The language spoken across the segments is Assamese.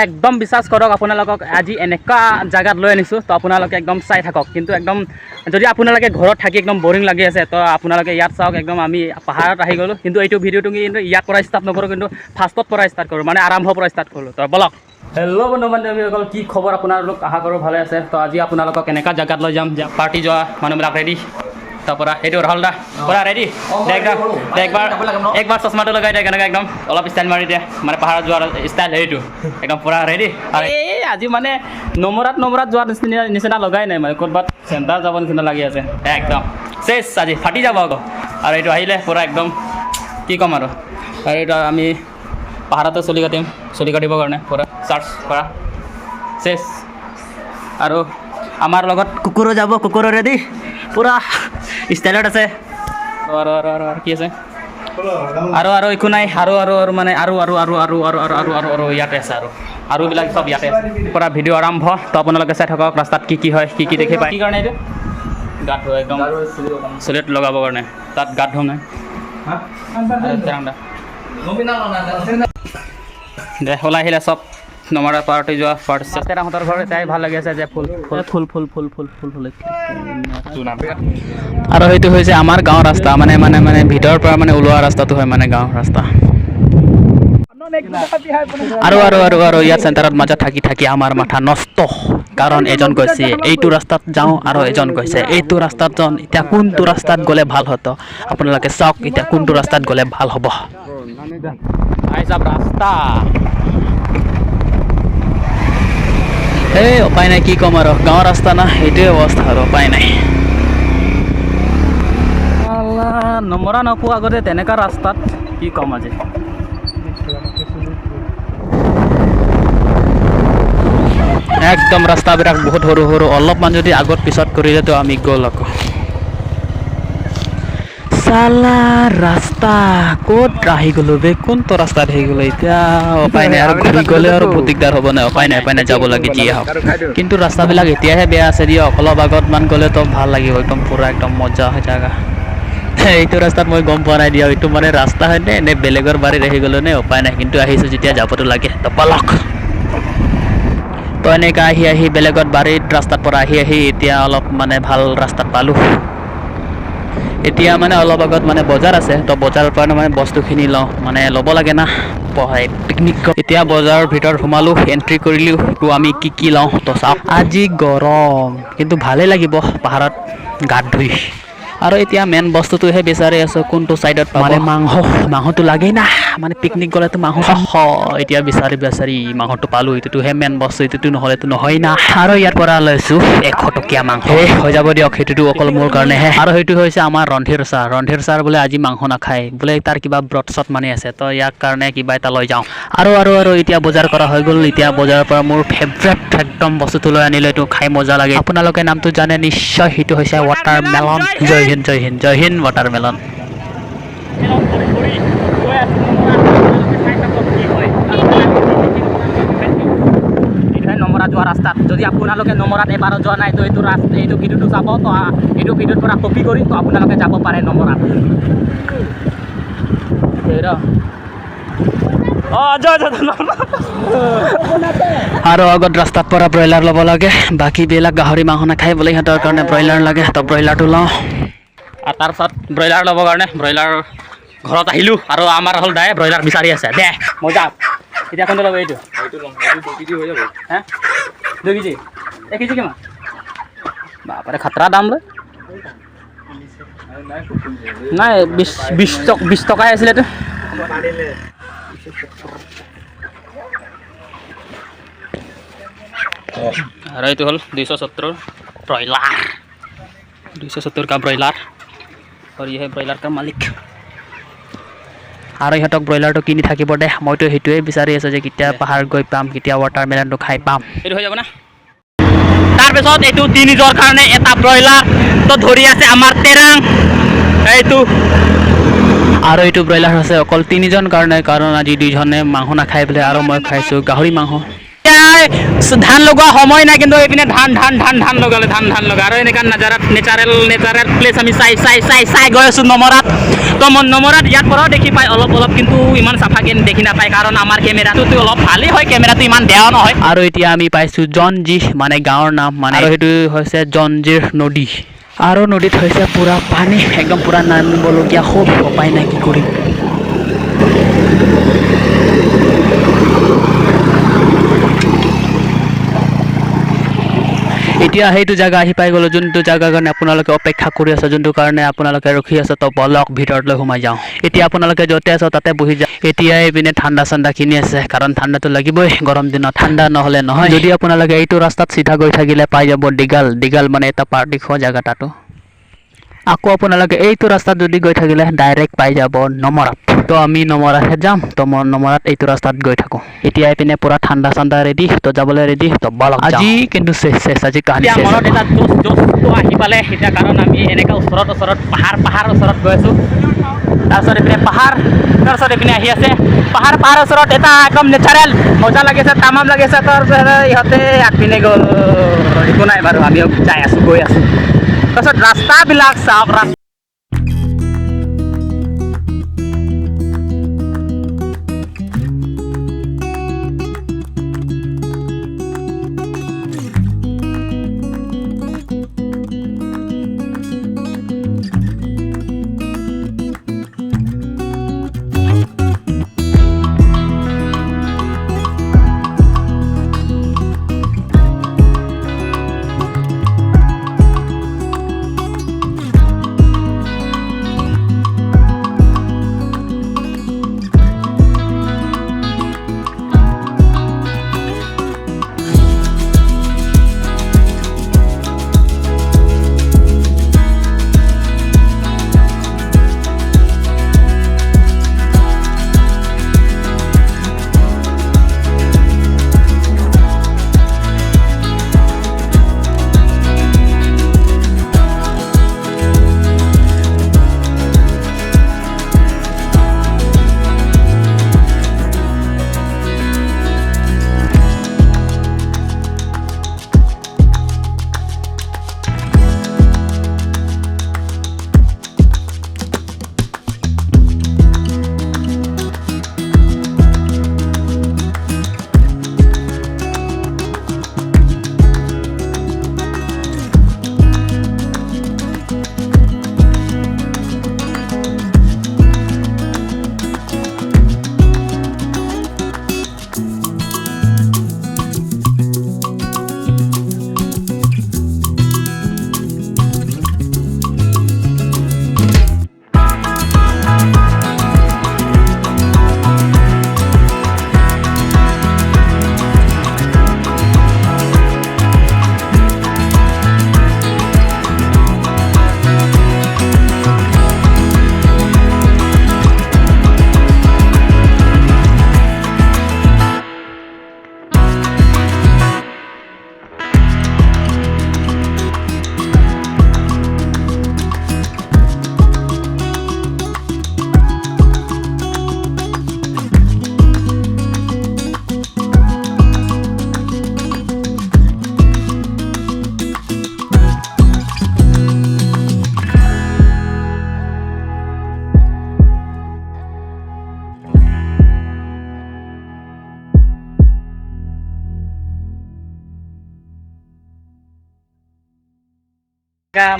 একদম বিশ্বাস কৰক আপোনালোকক আজি এনেকুৱা জাগাত লৈ আনিছোঁ তো আপোনালোকে একদম চাই থাকক কিন্তু একদম যদি আপোনালোকে ঘৰত থাকি একদম বৰিং লাগি আছে তো আপোনালোকে ইয়াত চাওক একদম আমি পাহাৰত আহি গ'লোঁ কিন্তু এইটো ভিডিঅ'টো কিন্তু ইয়াৰ পৰা ষ্টাৰ্ট নকৰোঁ কিন্তু ফাৰ্ষ্টত পৰা ষ্টাৰ্ট কৰোঁ মানে আৰম্ভৰ পৰা ষ্টাৰ্ট কৰোঁ তো বলক হেল্ল' বন্ধু বান্ধৱীসকল কি খবৰ আপোনালোক আশা কৰোঁ ভালে আছে তো আজি আপোনালোকক এনেকুৱা জাগাত লৈ যাম পাৰ্টি যোৱা মানুহবিলাক ৰেডি তাৰপৰা সেইটো ৰাহুল দা পৰা ৰেডি একবাৰ চশমাটো লগাই দিয়ে কেনেকৈ একদম অলপ ষ্টাইল মাৰি দিয়ে মানে পাহাৰত যোৱাৰ ষ্টাইল হেৰিটো একদম পূৰা ৰেডি আৰু এই আজি মানে নমৰাত যোৱাৰ নিচিনা লগাই নাই মানে ক'ৰবাত চেণ্টাৰ যাব নিচিনা লাগি আছে একদম চেচ আজি ফাটি যাব আকৌ আৰু এইটো আহিলে পূৰা একদম কি ক'ম আৰু এইটো আমি পাহাৰতে চুলি কাটিবৰ কাৰণে পূৰা চাৰ্চ কৰা চেচ আৰু আমাৰ লগত কুকুৰো যাব কুকুৰো ৰেডি পূৰা ষ্টাইলত আছে আৰু কি আছে আৰু একো নাই আৰু মানে আৰু ইয়াতে আছে আৰু এইবিলাক চব ইয়াতে আছে পূৰা ভিডিঅ' আৰম্ভ তো আপোনালোকে চাই থাকক ৰাস্তাত কি হয় কি দেখি পায় কি কাৰণে এইটো গাত ধোৱা একদম চুলিত লগাবৰ কাৰণে তাত গাত ধোৱা নাই দে ওলাই আহিলে চব নমৰা পাৰ্টি যোৱা তেৰাহঁতৰ ঘৰ এটাই ভাল লাগি আছে যে ফুল আৰু সেইটো হৈছে আমাৰ গাঁৱৰ ৰাস্তা মানে ভিতৰৰ পৰা মানে ওলোৱা ৰাস্তাটো হয় মানে গাঁৱৰ ৰাস্তা আৰু ইয়াত চেণ্টাৰত মাজত থাকি আমাৰ মাথা নষ্ট কাৰণ এজন কৈছে এইটো ৰাস্তাত যাওঁ আৰু এজন কৈছে এইটো ৰাস্তাত যাওঁ এতিয়া কোনটো ৰাস্তাত গ'লে ভাল হতো আপোনালোকে চাওক এতিয়া কোনটো ৰাস্তাত গ'লে ভাল হ'ব ৰাস্তা এই উপায় নাই কি ক'ম আৰু গাঁৱৰ ৰাস্তা না সেইটোৱে অৱস্থা আৰু উপায় নাই নমৰা নপোৱা আগতে তেনেকুৱা ৰাস্তাত কি ক'ম আজি একদম ৰাস্তাবিলাক বহুত সৰু অলপমান যদি আগত পিছত কৰিলেতো আমি গ'ল আকৌ চালা ৰাস্তা ক'ত আহি গ'লো বে কোনটো ৰাস্তাত আহি গ'লো এতিয়া উপায় নাই আৰু ঘূৰি গ'লে আৰু বহুত দিগদাৰ হ'ব নাই উপায় নাই যাব লাগে যিয়ে হওক কিন্তু ৰাস্তাবিলাক এতিয়াহে বেয়া আছে দিয়ক অলপ আগতমান গ'লেতো ভাল লাগিব একদম পূৰা একদম মজা হৈ জাগা এইটো ৰাস্তাত মই গম পোৱা নাই দিয়ক এইটো মানে ৰাস্তা হয়নে নে বেলেগৰ বাৰীত আহি গ'লো নে উপায় নাই কিন্তু আহিছোঁ যেতিয়া যাবতো লাগে তো বলক তো এনেকৈ আহি বেলেগত বাৰীত ৰাস্তাৰ পৰা আহি এতিয়া অলপ মানে ভাল ৰাস্তাত পালোঁ এতিয়া মানে অলপ আগত মানে বজাৰ আছে তো বজাৰৰ পৰা মানে বস্তুখিনি লওঁ মানে ল'ব লাগে না পিকনিক এতিয়া বজাৰৰ ভিতৰত সোমালোঁ এণ্ট্ৰি কৰিলোঁ তো আমি কি লওঁ তো চাওক আজি গৰম কিন্তু ভালেই লাগিব পাহাৰত গাত ধুই আৰু এতিয়া মেইন বস্তুটোহে বিচাৰি আছোঁ কোনটো ছাইডত মানে মাংসটো লাগেই না মানে পিকনিক গ'লেতো মাংস এতিয়া বিচাৰি মাংসটো পালোঁ এইটোহে মেইন বস্তু এইটোতো নহ'লেতো নহয় না আৰু ইয়াৰ পৰা লৈছোঁ 100 টকীয়া মাংস হৈ যাব দিয়ক সেইটোতো অকল মোৰ কাৰণেহে আৰু সেইটো হৈছে আমাৰ ৰন্ধীৰ ছাৰ বোলে আজি মাংস নাখায় বোলে তাৰ কিবা ব্ৰত চট মানি আছে তো ইয়াৰ কাৰণে কিবা এটা লৈ যাওঁ আৰু এতিয়া বজাৰ কৰা হৈ গ'ল এতিয়া বজাৰৰ পৰা মোৰ ফেভৰেট একদম বস্তুটো লৈ আনিলোঁ এইটো খাই মজা লাগে আপোনালোকে নামটো জানে নিশ্চয় সেইটো হৈছে ৱাটাৰমেলন জয় হিন্দ ৱাটাৰমেলন নমৰা যোৱা ৰাস্তাত যদি আপোনালোকে নমৰাত এবাৰো যোৱা নাই তো এইটো ভিডিঅ'টো চাব তো এইটো ভিডিঅ'ৰ পৰা কপি কৰি তো আপোনালোকে যাব পাৰে নমৰাত আৰু আগত ৰাস্তাত পৰা ব্ৰইলাৰ ল'ব লাগে বাকীবিলাক গাহৰি মাংস নাখায় বোলে সিহঁতৰ কাৰণে ব্ৰইলাৰ লাগে তো ব্ৰইলাৰটো লওঁ আৰু তাৰপিছত ব্ৰইলাৰ ল'বৰ কাৰণে ব্ৰইলাৰ ঘৰত আহিলোঁ আৰু আমাৰ ৰাহুল দাই ব্ৰইলাৰ বিচাৰি আছে দে মজা এতিয়া কোনটো ল'ব এইটো হে 2 কেজি 1 কেজি কিমান বাপৰে খাতৰা দাম লয় নাই 20 টকাই আছিলে এইটো আৰু এইটো হ'ল 270 ব্ৰইলাर 270 का ब्रॉयलर और ये है ब्रॉयलर का मालिक আৰু ইহঁতক ব্ৰইলাৰটো কিনি থাকিব দে মইতো সেইটোৱে বিচাৰি আছোঁ যে কেতিয়া পাহাৰ গৈ পাম কেতিয়া ৱাটাৰমেলনটো খাই পাম এইটো হৈ যাব না তাৰপিছত এইটো 3 কাৰণে এটা ব্ৰইলাৰ তো ধৰি আছে আমাৰ তেৰাং এইটো আৰু এইটো ব্ৰইলাৰ আছে অকল 3 কাৰণে কাৰণ আজি 2জনে মাংস নাখায় বোলে আৰু মই খাইছোঁ গাহৰি মাংস ধান লগোৱা সময় নাই কিন্তু এইপিনে ধান লগালে ধান লগা আৰু এনেকুৱা নেচাৰেল প্লেচ আমি চাই গৈ আছোঁ নমৰাত। তো নমৰাত ইয়াত পৰাও দেখি পায় অলপ কিন্তু ইমান চাফাকৈ দেখি নাপায় কাৰণ আমাৰ কেমেৰাটোতো অলপ ভালেই হয়, কেমেৰাটো ইমান বেয়াও নহয়। আৰু এতিয়া আমি পাইছোঁ জঞ্জিৰ মানে গাঁৱৰ নাম মানে, আৰু সেইটো হৈছে জঞ্জিৰ নদী। আৰু নদীত হৈছে পূৰা পানী, একদম পূৰা নামিবলগীয়া খুব উপায় নাই কি কৰিম। এতিয়া সেইটো জেগা আহি পাই গ'লোঁ, যোনটো জেগাৰ কাৰণে আপোনালোকে অপেক্ষা কৰি আছে, যোনটো কাৰণে আপোনালোকে ৰখি আছে। তো বলক ভিতৰলৈ সোমাই যাওঁ। এতিয়া আপোনালোকে য'তে আছে তাতে বহি যাওঁ। এতিয়া এইপিনে ঠাণ্ডা কিনি আছে কাৰণ ঠাণ্ডাটো লাগিবই গৰম দিনত, ঠাণ্ডা নহ'লে নহয়। যদি আপোনালোকে এইটো ৰাস্তাত চিধা গৈ থাকিলে পাই যাব দীঘল মানে এটা পাৰ্টি খোৱা জেগা তাতো। আকৌ আপোনালোকে এইটো ৰাস্তাত যদি গৈ থাকিলে ডাইৰেক্ট পাই যাব নমৰাত। তো আমি নমৰাতহে যাম। তো নমৰাত এইটো ৰাস্তাত গৈ থাকোঁ। এতিয়া এইপিনে পূৰা ঠাণ্ডা ৰেডি, তো যাবলৈ ৰেডি। তো বলক আজি কিন্তু আজি কাহিনী মনত এটা জোচটো আহি পালে এতিয়া, কাৰণ আমি এনেকৈ ওচৰত পাহাৰ ওচৰত গৈ আছোঁ। তাৰপিছত এইপিনে পাহাৰ, তাৰপিছত এইপিনে আহি আছে পাহাৰ ওচৰত এটা একদম নেচাৰেল মজা লাগিছে, তামাম লাগিছে। তাৰপিছত ইহঁতে আগপিনে গ'ল, একো নাই বাৰু, আমিও গৈ আছোঁ। তাৰপিছত ৰাস্তাবিলাক চাওক,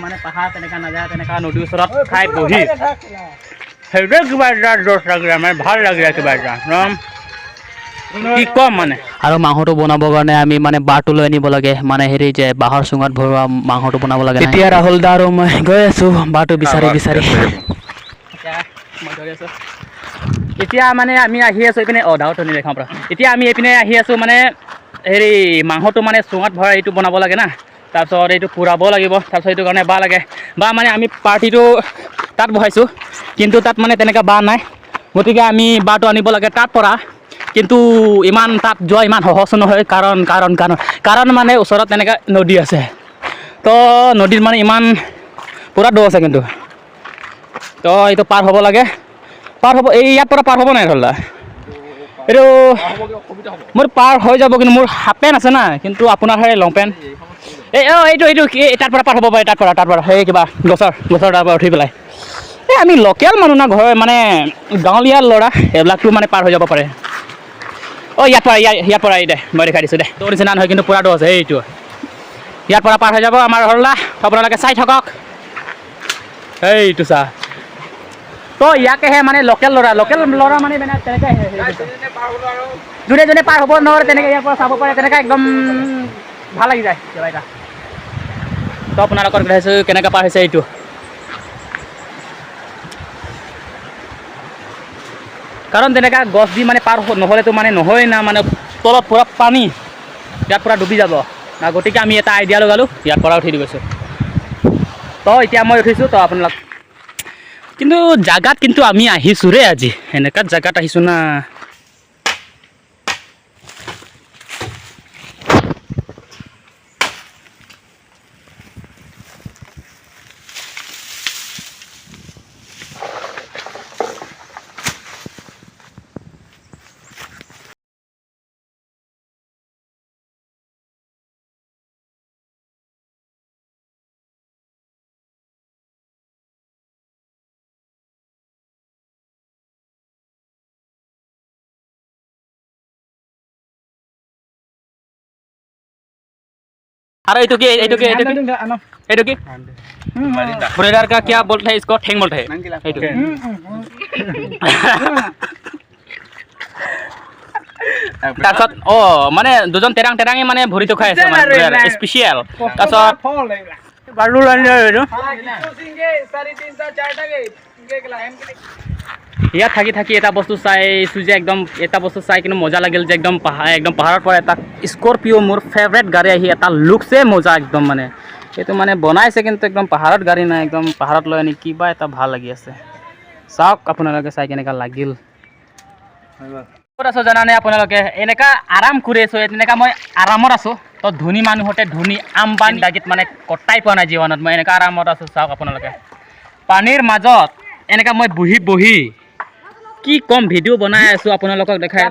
মানে পাহাৰ তেনেকা নাযায়, তেনেকা নদীৰ ওচৰত খাই বহি সেইটোৱে কিবা এটা জোচ লাগিলে, মানে ভাল লাগিলে কিবা এটা কি ক'ম মানে। আৰু মাংসটো বনাবৰ কাৰণে আমি মানে বাঁহটো লৈ আনিব লাগে, মানে হেৰি যে বাঁহৰ চুঙত ভৰোৱা মাংসটো বনাব লাগে। এতিয়া ৰাহুল দা আৰু মই গৈ আছোঁ বাঁহটো বিচাৰি। এতিয়া মানে আমি আহি আছোঁ এইপিনে দাউত নি দেখাওঁ পৰা। এতিয়া আমি এইপিনে আহি আছোঁ মানে হেৰি মাংসটো মানে চুঙত ভৰাই এইটো বনাব লাগে না, তাৰপিছত এইটো পুৰাব লাগিব। তাৰপিছত এইটো কাৰণে বাঁহ লাগে, বাঁহ মানে আমি পাৰ্টিটো তাত বহাইছোঁ, কিন্তু তাত মানে তেনেকৈ বাঁহ নাই, গতিকে আমি বাঁহটো আনিব লাগে তাত পৰা। কিন্তু ইমান তাত যোৱা ইমান সহজ নহয়, কাৰণ মানে ওচৰত তেনেকৈ নদী আছে। তো নদীত মানে ইমান পূৰা দ আছে, কিন্তু তো এইটো পাৰ হ'ব লাগে, এই ইয়াৰ পৰা পাৰ হ'ব নাই ধৰিলা এইটো মোৰ পাৰ হৈ যাব কিন্তু মোৰ হাফ পেণ্ট আছে না কিন্তু আপোনাৰ সেই লং পেণ্ট এইটো তাৰ পৰা পাৰ হ'ব পাৰে তাৰ পৰা সেই কিবা গছৰ তাৰ পৰা উঠি পেলাই এই আমি লোকেল মানুহ না ঘৰ মানে গাঁৱলীয়া ল'ৰা এইবিলাকতো মানে পাৰ হৈ যাব পাৰে ইয়াৰ পৰা দে মই দেখাই দিছোঁ দে তোৰ নিচিনা নহয় কিন্তু পূৰাটো আছে এইটো ইয়াৰ পৰা পাৰ হৈ যাব আমাৰ ঘৰলৈ আপোনালোকে চাই থাকক এইটো চা তো ইয়াকেহে মানে লোকেল ল'ৰা মানে তেনেকৈ যোনে পাৰ হ'ব নোৱাৰে তেনেকৈ ইয়াৰ পৰা চাব পাৰে তেনেকৈ একদম ভাল লাগি যায় কিবা এটা তো আপোনালোকৰ দেখাইছোঁ কেনেকৈ পাৰ হৈছে এইটো কাৰণ তেনেকৈ গছ দি মানে পাৰ নহ'লেতো মানে নহয় না মানে তলত পূৰা পানী ইয়াত পূৰা ডুবি যাব গতিকে আমি এটা আইডিয়া লগালোঁ ইয়াৰ পৰা উঠি দি গৈছোঁ তো এতিয়া মই উঠিছোঁ তো আপোনালোক কিন্তু জাগাত কিন্তু আমি আহিছোঁ ৰে আজি এনেকুৱা জাগাত আহিছোঁ না अरे ये तो क्या ब्रॉयलर का क्या बोलते हैं इसको ठेंग बोलते हैं তাৰপিছত মানে দুজন তেৰাঙি মানে ভৰিটো খাই আছে মানে স্পেচিয়েল তাৰপিছত বালু ইয়াত থাকি এটা বস্তু চাইছোঁ যে একদম এটা বস্তু চাই কিন্তু মজা লাগিল যে একদম পাহাৰৰ পৰা এটা স্কৰপিঅ' মোৰ ফেভৰেট গাড়ী আহি এটা লুকছে মজা একদম মানে এইটো মানে বনাইছে কিন্তু একদম পাহাৰত গাড়ী নাই একদম পাহাৰত লৈ আনি কিবা এটা ভাল লাগি আছে চাওক আপোনালোকে চাই কেনেকুৱা লাগিল ক'ত আছোঁ জানানে আপোনালোকে এনেকুৱা আৰাম কৰি আছোঁ তেনেকুৱা মই আৰামত আছোঁ তো ধনী মানুহতে ধনী আম্বানী দাগীত মানে কটাই পোৱা নাই জীৱনত মই এনেকুৱা আৰামত আছোঁ চাওক আপোনালোকে পানীৰ মাজত এনেকুৱা মই বহি কি কম ভিডিঅ' বনাই আছোঁ আপোনালোকক দেখাই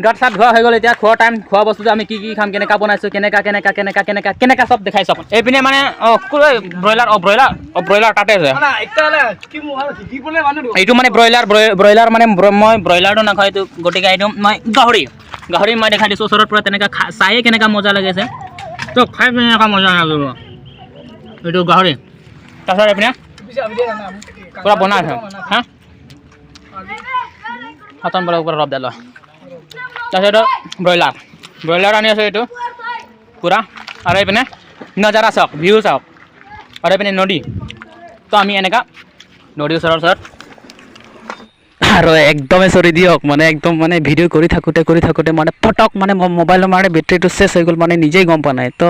গাত চাত ধোৱা হৈ গ'ল এতিয়া খোৱা বস্তুটো আমি কি খাম কেনেকুৱা বনাইছোঁ কেনেকুৱা চব দেখাইছোঁ এইপিনে মানে ব্ৰইলাৰ তাতে আছে এইটো মানে ব্ৰইলাৰ মানে মই ব্ৰইলাৰটো নাখাওঁ এইটো গতিকে এইটো মই গাহৰি মই দেখাই দিছোঁ ওচৰৰ পৰা তেনেকুৱা চায়ে কেনেকুৱা মজা লাগিছে তো খাই কেনেকুৱা মজা লাগিব এইটো গাহৰি তাৰপিছত এইপিনে পূৰা বনাই আছে হা হাতন বলৰ ওপৰত ৰব দিলোঁ তাৰপিছত ব্ৰইলাৰ আনি আছোঁ এইটো পূৰা আৰু এইপিনে নজাৰা চাওক ভিউ চাওক আৰু এইপিনে নদী তো আমি এনেকুৱা নদীৰ ওচৰত আৰু একদমেই চৰি দিয়ক মানে একদম মানে ভিডিঅ' কৰি থাকোঁতে মানে পটক মানে মোবাইলৰ মানে বেটেৰীটো চেছ হৈ গ'ল মানে নিজেই গম পোৱা নাই তো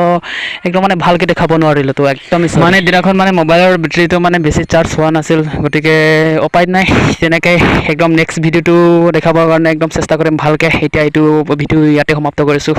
একদম মানে ভালকৈ দেখাব নোৱাৰিলোঁ তো একদমেই মানে দিনাখন মানে মোবাইলৰ বেটেৰীটো মানে বেছি চাৰ্জ হোৱা নাছিল গতিকে উপায় নাই তেনেকৈ একদম নেক্সট ভিডিঅ'টো দেখাবৰ কাৰণে একদম চেষ্টা কৰিম ভালকৈ এতিয়া এইটো ভিডিঅ' ইয়াতে সমাপ্ত কৰিছোঁ।